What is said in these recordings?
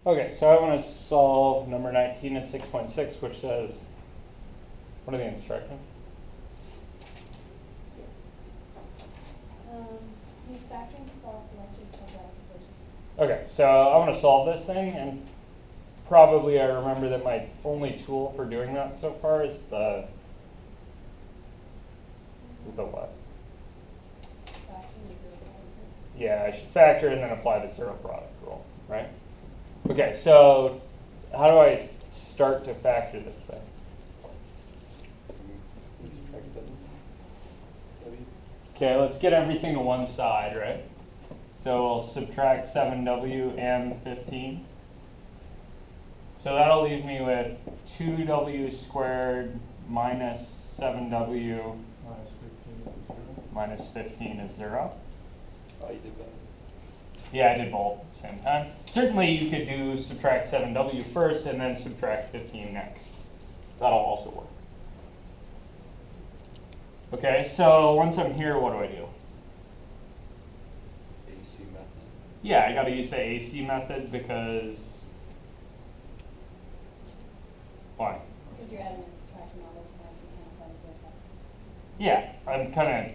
Okay, so I want to solve number 19 and 6.6, which says, what are the instructions? Use factoring to solve selection quadratic equations. Okay, so I want to solve this thing, and probably I remember that my only tool for doing that so far is the what? Yeah, I should factor and then apply the zero product rule, right? Okay, so how do I start to factor this thing? Okay, let's get everything to one side, right? So we'll subtract 7w and 15. So that'll leave me with 2w squared minus 7w minus 15 is 0. Oh, you did that. Yeah, I did both at the same time. Certainly you could do subtract 7w first and then subtract 15 next. That'll also work. Okay, so once I'm here, what do I do? AC method. Yeah, I got to use the AC method because why? Because you're adding and subtracting all those times, you can't apply the zero factor. Yeah, I'm kind of,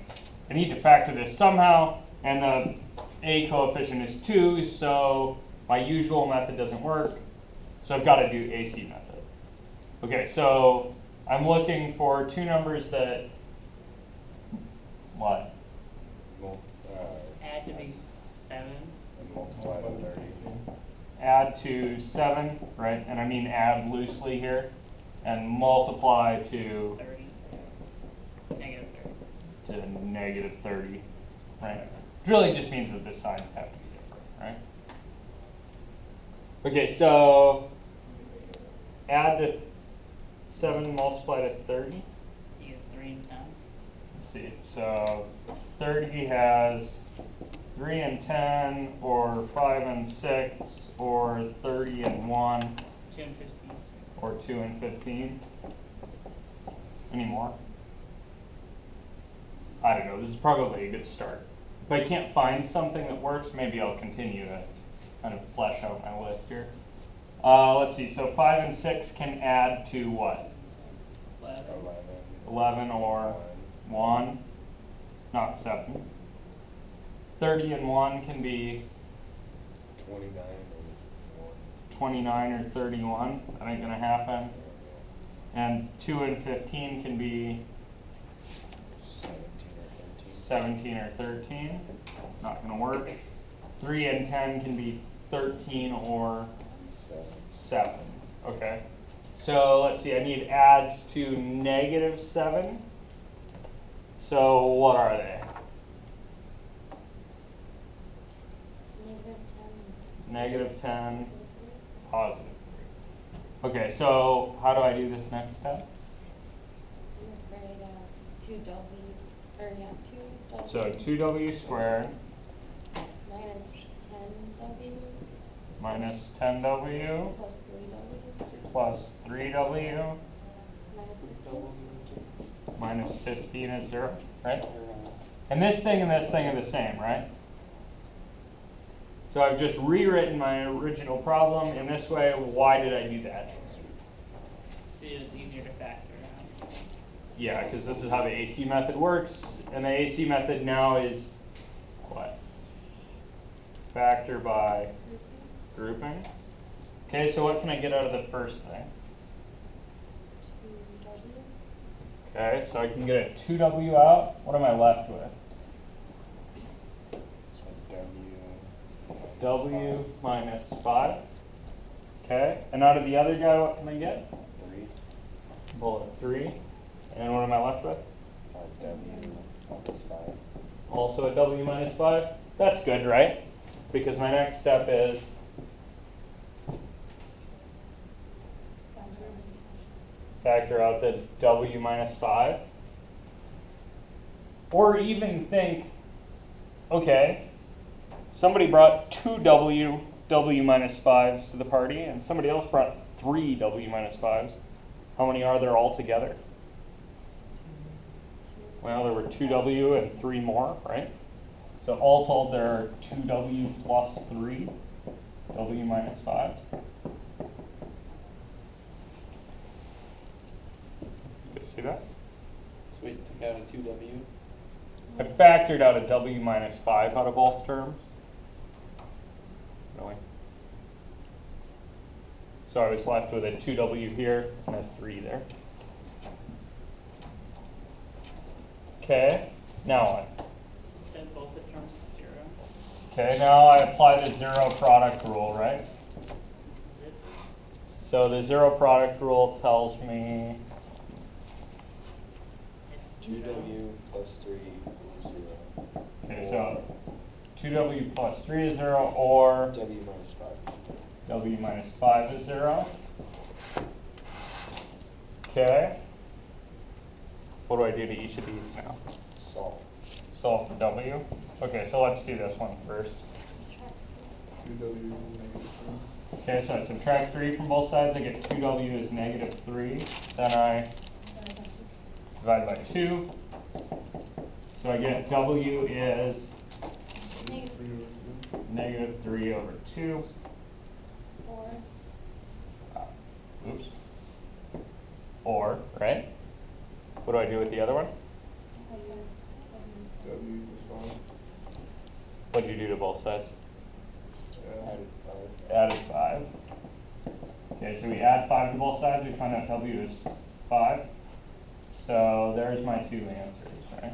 I need to factor this somehow, and the A coefficient is 2, so my usual method doesn't work, so I've got to do AC method. Okay, so I'm looking for two numbers that, what? Add to be 7. And multiply by 30. Add to 7, right? And I mean add loosely here, and multiply to 30. Negative 30. to negative 30, right? It really just means that the signs have to be different, right? Okay, so add to 7 multiply to 30. You have 3 and 10. Let's see, so 30 has 3 and 10, or 5 and 6, or 30 and 1, 2 and 15. or 2 and 15. Any more? I don't know, this is probably a good start. If I can't find something that works, maybe I'll continue to kind of flesh out my list here. Let's see, so 5 and 6 can add to what? 11. 11 or 1, not 7. 30 and 1 can be 29 or 29 or 31. That ain't going to happen. And 2 and 15 can be 17 or 13. Not going to work. 3 and 10 can be 13 or 7. Okay. So let's see, I need adds to negative 7. So what are they? Negative 10, positive 3. Okay, so how do I do this next step? I'm afraid 2w, or yeah, 2w. So 2w squared minus 10w minus 10w plus 3w plus 3w minus 15. minus 15 is 0, right? And this thing are the same, right? So I've just rewritten my original problem in this way. Why did I do that? So it's easier to factor out. Yeah, because this is how the AC method works. And the AC method now is what? Factor by grouping. Okay, so what can I get out of the first thing? 2w. Okay, so I can get a 2w out. What am I left with? W minus 5. Okay, and out of the other guy, what can I get? 3. Bullet 3. And what am I left with? W minus 5. Also a W minus 5. That's good, right? Because my next step is factor out the W minus 5. Or even think, okay, somebody brought 2 W minus 5s to the party, and somebody else brought 3 W minus 5s. How many are there altogether? Well, there were 2W and 3 more, right? So all told, there are 2W plus 3 W minus 5s. See that? Sweet, took out a 2W. I factored out a W minus 5 out of both terms. Really? So I was left with a 2W here and a 3 there. Okay, now what? Set both the terms to 0. Okay, now I apply the zero product rule, right? Zip. So the zero product rule tells me 2W plus 3 equals 0. okay, so 2W plus 3 is 0, or W minus 5 is 0. W minus 5 is 0. Okay. What do I do to each of these now? Solve. Solve for W. Okay, so let's do this one first. 2W Okay, so I subtract 3 from both sides. I get 2W is negative 3. Then I divide by 2. So I get W is negative 3 over 2. Or, Oops. Or, right? What do I do with the other one? W is 1. What did you do to both sides? Added 5. Added 5. Okay, so we add 5 to both sides. We find out W is 5. So there's my two answers, right?